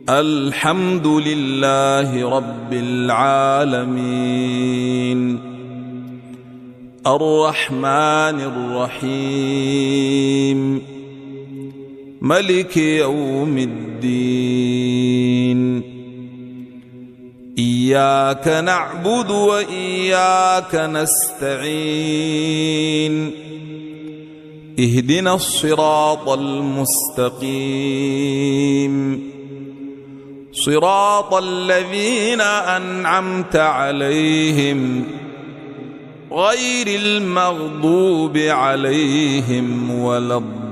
الحمد لله رب العالمين الرحمن الرحيم ملك يوم الدين إياك نعبد وإياك نستعين اهدنا الصراط المستقيم صراط الذين أنعمت عليهم غير المغضوب عليهم ولا الضالين.